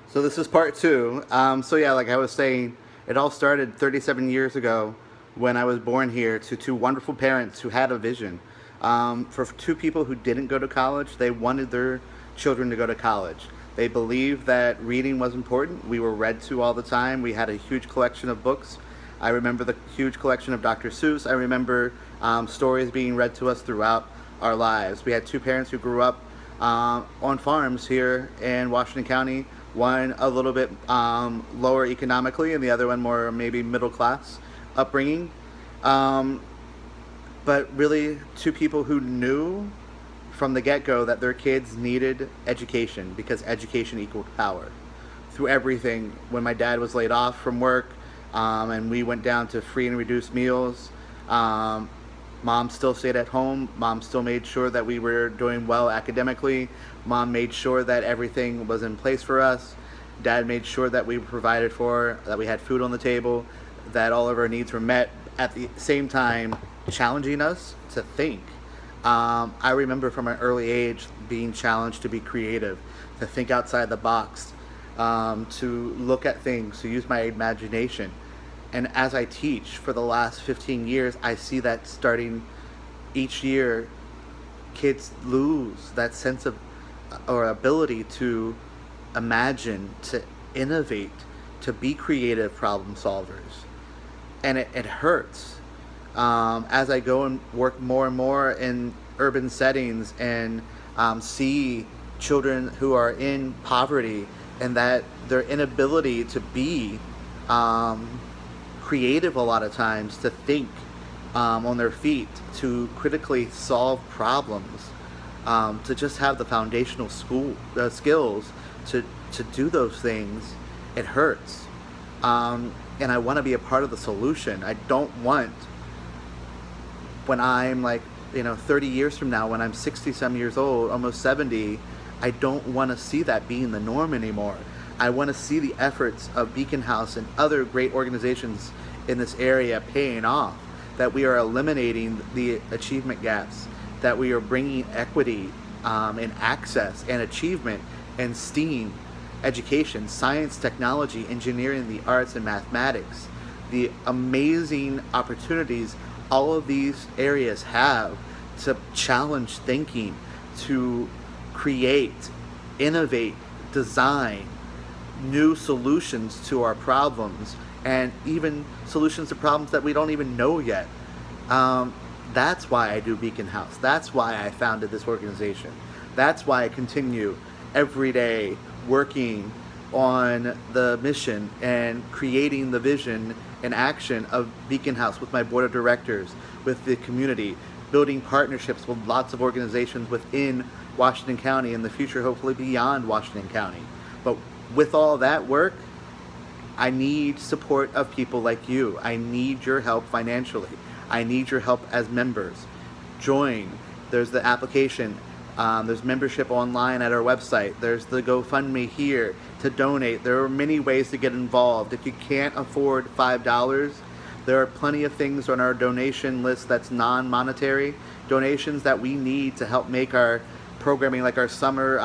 So this is part two. So yeah, like I was saying, it all started 37 years ago when I was born here to two wonderful parents who had a vision. For two people who didn't go to college, they wanted their children to go to college. They believed that reading was important. We were read to all the time. We had a huge collection of books. I remember the huge collection of Dr. Seuss. I remember stories being read to us throughout our lives. We had two parents who grew up on farms here in Washington County. One a little bit lower economically, and the other one more maybe middle class upbringing. Um, but really, two people who knew from the get go that their kids needed education because education equaled power. Through everything, when my dad was laid off from work and we went down to free and reduced meals, um, mom still stayed at home. Mom still made sure that we were doing well academically. Mom made sure that everything was in place for us. Dad made sure that we were provided for, that we had food on the table, that all of our needs were met, at the same time challenging us to think. I remember from an early age being challenged to be creative, to think outside the box, to look at things, to use my imagination. And as I teach for the last 15 years, I see that starting each year, kids lose that sense of or ability to imagine, to innovate, to be creative problem solvers. And it hurts. As I go and work more and more in urban settings and see children who are in poverty and that their inability to be um, creative a lot of times, to think on their feet, to critically solve problems, to just have the foundational skills to do those things, it hurts. And I want to be a part of the solution. I don't want, when I'm like, 30 years from now, when I'm 60 some years old, almost 70, I don't want to see that being the norm anymore. I want to see the efforts of Beacon House and other great organizations in this area paying off, that we are eliminating the achievement gaps, that we are bringing equity and access and achievement and STEAM education, science, technology, engineering, the arts, and mathematics. The amazing opportunities all of these areas have to challenge thinking, to create, innovate, design new solutions to our problems, and even solutions to problems that we don't even know yet. That's why I do Beacon House. That's why I founded this organization. That's why I continue every day working on the mission and creating the vision and action of Beacon House with my board of directors, with the community, building partnerships with lots of organizations within Washington County, in the future hopefully beyond Washington County. But with all that work, I need support of people like you. I need your help financially. I need your help as members. Join. There's the application. There's membership online at our website. There's the GoFundMe here to donate. There are many ways to get involved. If you can't afford $5, there are plenty of things on our donation list that's non-monetary donations that we need to help make our programming, like our summer,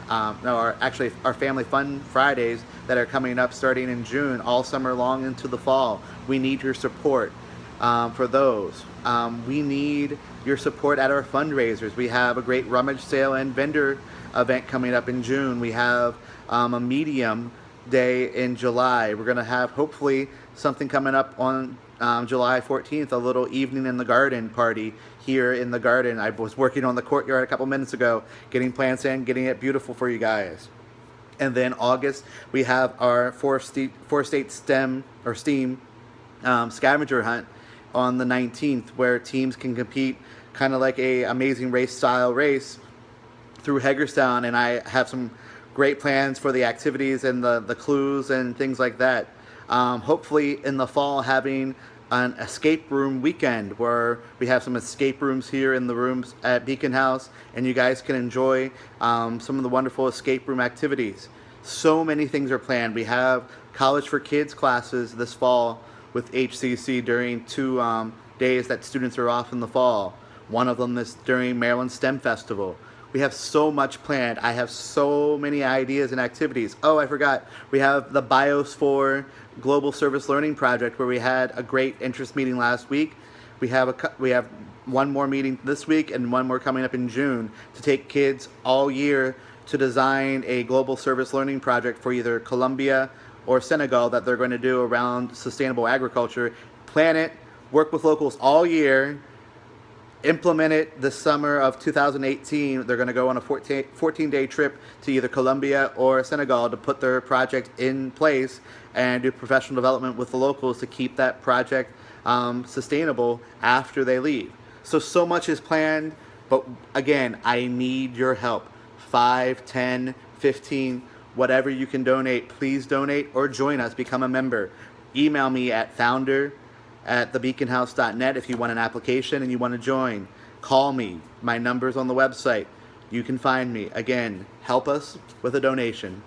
our Family Fun Fridays that are coming up starting in June, all summer long into the fall. We need your support for those. We need your support at our fundraisers. We have a great rummage sale and vendor event coming up in June. We have a medium day in July. We're going to have hopefully something coming up on July 14th, a little evening in the garden party here in the garden. I was working on the courtyard a couple minutes ago, getting plants in, getting it beautiful for you guys. And then August, we have our four-state STEM or STEAM scavenger hunt on the 19th, where teams can compete kind of like a Amazing Race style race through Hagerstown. And I have some great plans for the activities and the clues and things like that. Hopefully in the fall, having an escape room weekend where we have some escape rooms here in the rooms at Beacon House, and you guys can enjoy some of the wonderful escape room activities. So many things are planned. We have College for Kids classes this fall with HCC during 2 days that students are off in the fall. One of them is during Maryland STEM Festival. We have so much planned. I have so many ideas and activities. Oh, I forgot. We have the BIOS for Global Service Learning Project, where we had a great interest meeting last week. We have one more meeting this week and one more coming up in June to take kids all year to design a global service learning project for either Colombia or Senegal that they're going to do around sustainable agriculture. Plan it, work with locals all year, implement it this summer of 2018. They're going to go on a 14-day trip to either Colombia or Senegal to put their project in place and do professional development with the locals to keep that project sustainable after they leave. So much is planned, but again, I need your help. 5, 10, 15, whatever you can donate, please donate or join us, become a member. Email me at founder@thebeaconhouse.net if you want an application and you want to join. Call me. My number's on the website. You can find me. Again, help us with a donation.